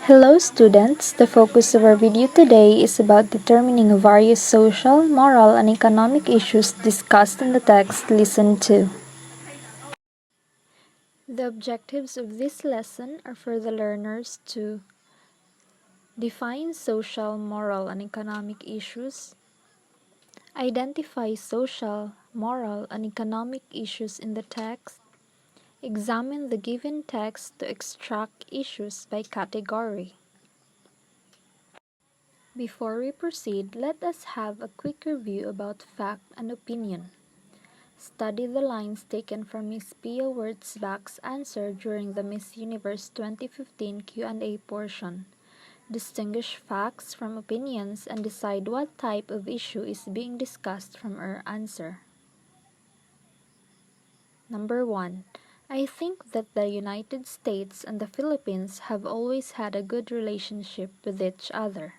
Hello students, the focus of our video today is about determining various social, moral, and economic issues discussed in the text listened to. The objectives of this lesson are for the learners to define social, moral, and economic issues, identify social, moral, and economic issues in the text, examine the given text to extract issues by category. Before we proceed, let us have a quick review about fact and opinion. Study the lines taken from Miss Pia Wurtzbach's answer during the Miss Universe 2015 Q&A portion. Distinguish facts from opinions and decide what type of issue is being discussed from her answer. Number 1. I think that the United States and the Philippines have always had a good relationship with each other.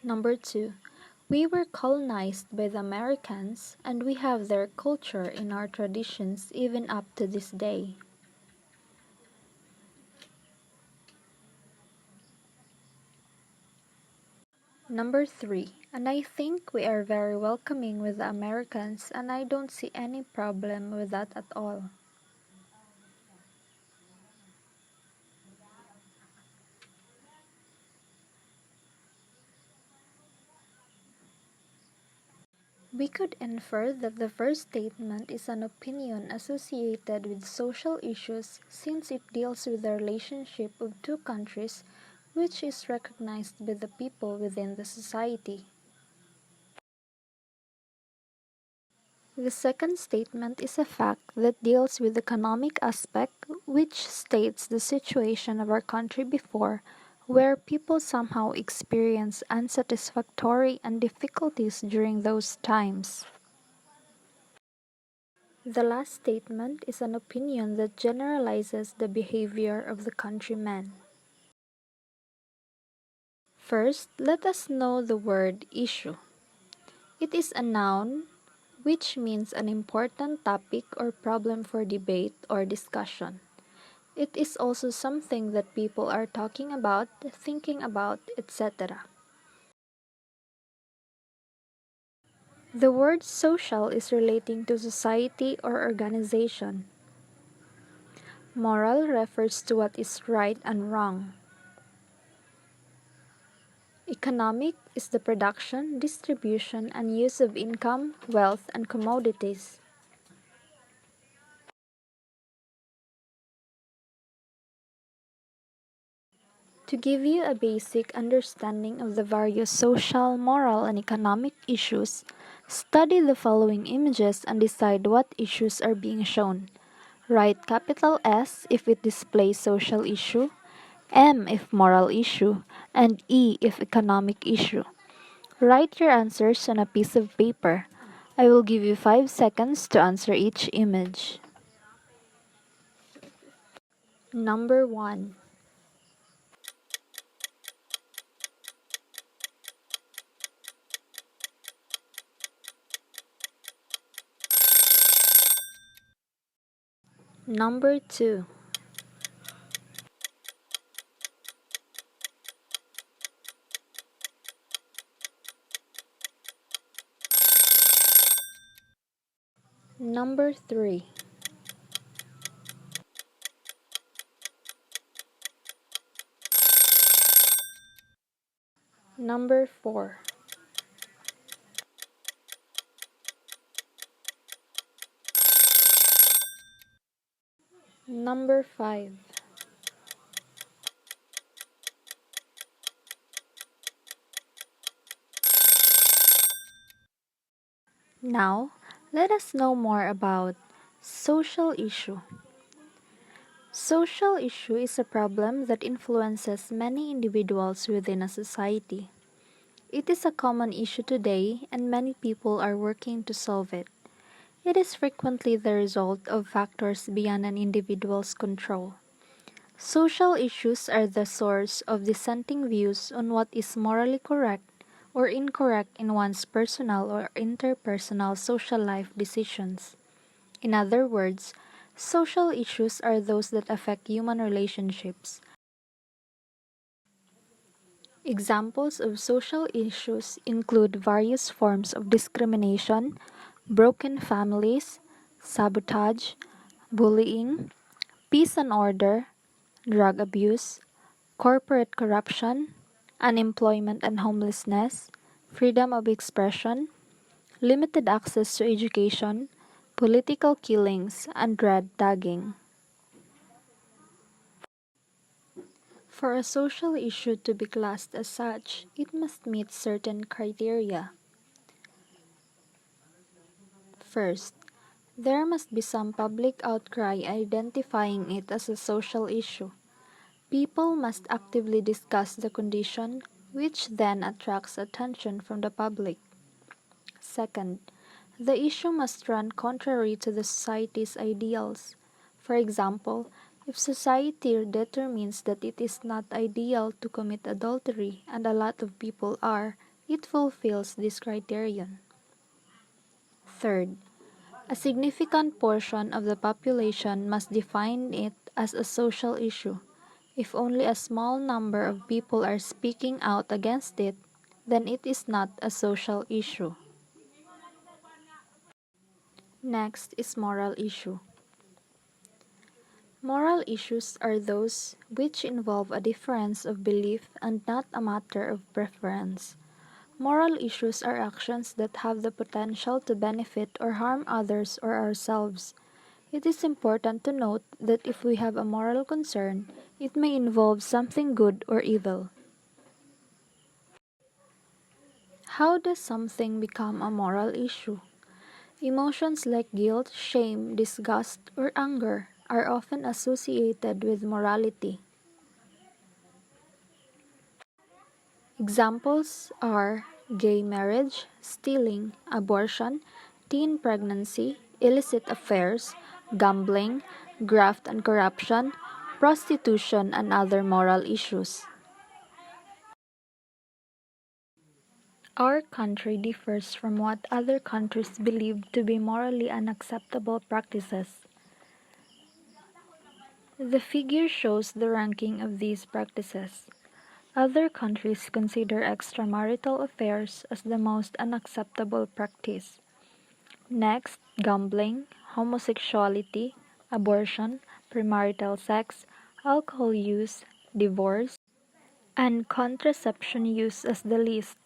Number 2. We were colonized by the Americans and we have their culture in our traditions even up to this day. Number 3. And I think we are very welcoming with the Americans and I don't see any problem with that at all. We could infer that the first statement is an opinion associated with social issues since it deals with the relationship of two countries which is recognized by the people within the society. The second statement is a fact that deals with the economic aspect which states the situation of our country before where people somehow experience unsatisfactory and difficulties during those times. The last statement is an opinion that generalizes the behavior of the countrymen. First, let us know the word issue. It is a noun which means an important topic or problem for debate or discussion. It is also something that people are talking about, thinking about, etc. The word social is relating to society or organization. Moral refers to what is right and wrong. Economic is the production, distribution, and use of income, wealth, and commodities. To give you a basic understanding of the various social, moral, and economic issues, study the following images and decide what issues are being shown. Write capital S if it displays social issue, M if moral issue, and E if economic issue. Write your answers on a piece of paper. I will give you 5 seconds to answer each image. Number 1. Number 2. Number 3. Number 4. Number 5. Now, let us know more about social issue. Social issue is a problem that influences many individuals within a society. It is a common issue today and many people are working to solve it. It is frequently the result of factors beyond an individual's control. Social issues are the source of dissenting views on what is morally correct or incorrect in one's personal or interpersonal social life decisions. In other words, social issues are those that affect human relationships. Examples of social issues include various forms of discrimination, broken families, sabotage, bullying, peace and order, drug abuse, corporate corruption, unemployment and homelessness, freedom of expression, limited access to education, political killings, and red tagging. For a social issue to be classed as such, it must meet certain criteria. First, there must be some public outcry identifying it as a social issue. People must actively discuss the condition, which then attracts attention from the public. Second, the issue must run contrary to the society's ideals. For example, if society determines that it is not ideal to commit adultery and a lot of people are, it fulfills this criterion. Third, a significant portion of the population must define it as a social issue. If only a small number of people are speaking out against it, then it is not a social issue. Next is moral issue. Moral issues are those which involve a difference of belief and not a matter of preference. Moral issues are actions that have the potential to benefit or harm others or ourselves. It is important to note that if we have a moral concern, it may involve something good or evil. How does something become a moral issue? Emotions like guilt, shame, disgust, or anger are often associated with morality. Examples are gay marriage, stealing, abortion, teen pregnancy, illicit affairs, gambling, graft and corruption, prostitution, and other moral issues. Our country differs from what other countries believe to be morally unacceptable practices. The figure shows the ranking of these practices. Other countries consider extramarital affairs as the most unacceptable practice. Next, gambling, homosexuality, abortion, premarital sex, alcohol use, divorce, and contraception use as the least.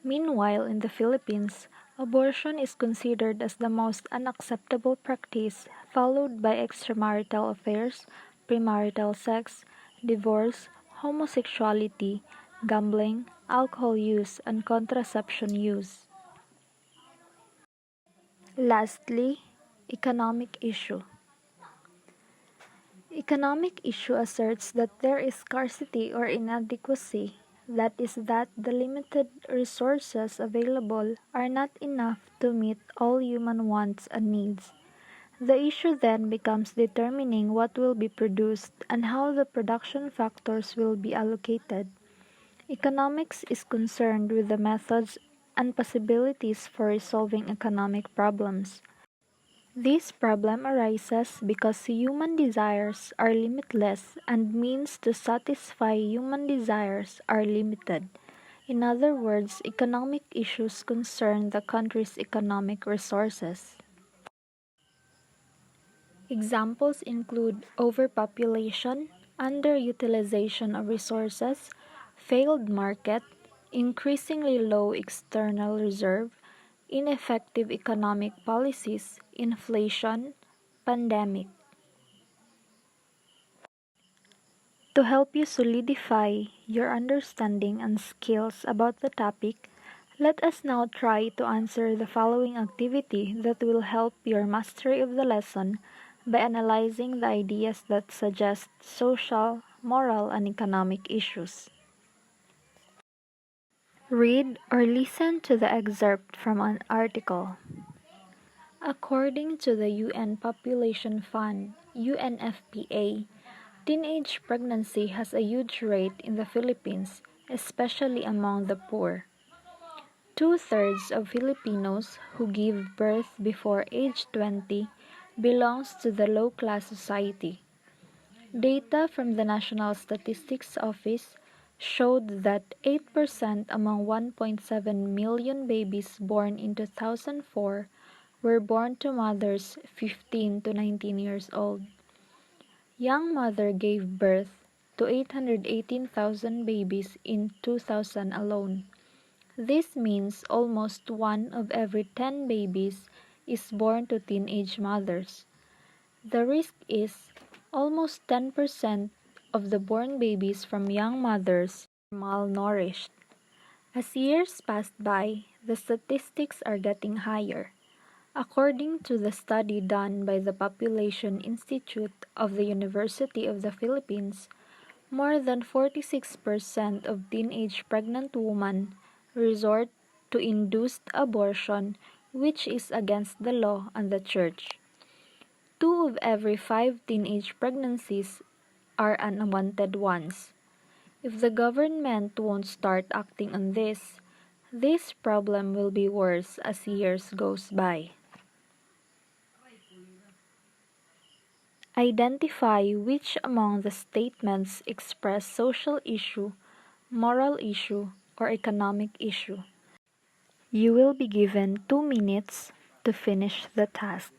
Meanwhile, in the Philippines, abortion is considered as the most unacceptable practice, followed by extramarital affairs, premarital sex, divorce, homosexuality, gambling, alcohol use, and contraception use. Lastly, economic issue. Economic issue asserts that there is scarcity or inadequacy, that is, that the limited resources available are not enough to meet all human wants and needs. The issue then becomes determining what will be produced and how the production factors will be allocated. Economics is concerned with the methods and possibilities for resolving economic problems. This problem arises because human desires are limitless and means to satisfy human desires are limited. In other words, economic issues concern the country's economic resources. Examples include overpopulation, underutilization of resources, failed market, increasingly low external reserve, ineffective economic policies, inflation, pandemic. To help you solidify your understanding and skills about the topic, let us now try to answer the following activity that will help your mastery of the lesson by analyzing the ideas that suggest social, moral, and economic issues. Read or listen to the excerpt from an article. According to the UN Population Fund, UNFPA, teenage pregnancy has a huge rate in the Philippines, especially among the poor. Two-thirds of Filipinos who give birth before age 20 belongs to the low-class society. Data from the National Statistics Office showed that 8% among 1.7 million babies born in 2004 were born to mothers 15 to 19 years old. Young Mother gave birth to 818,000 babies in 2000 alone. This means almost one of every 10 babies is born to teenage mothers. The risk is almost 10% of the born babies from young mothers are malnourished. As years pass by, the statistics are getting higher. According to the study done by the Population Institute of the University of the Philippines, more than 46% of teenage pregnant women resort to induced abortion, which is against the law and the church. 2 of every 5 teenage pregnancies are unwanted ones. If the government won't start acting on this problem will be worse as years goes by. Identify which among the statements express social issue, moral issue, or economic issue. You will be given 2 minutes to finish the task.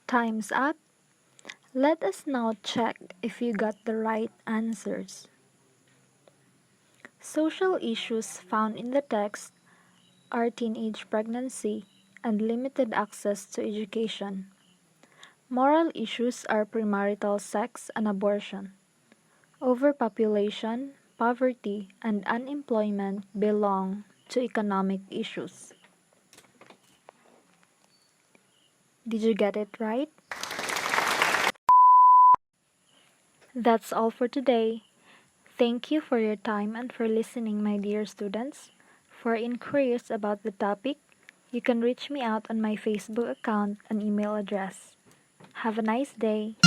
Time's up. Let us now check if you got the right answers. Social issues found in the text are teenage pregnancy and limited access to education. Moral issues are premarital sex and abortion. Overpopulation, poverty, and unemployment belong to economic issues. Did you get it right? That's all for today. Thank you for your time and for listening, my dear students. For inquiries about the topic, you can reach me out on my Facebook account and email address. Have a nice day.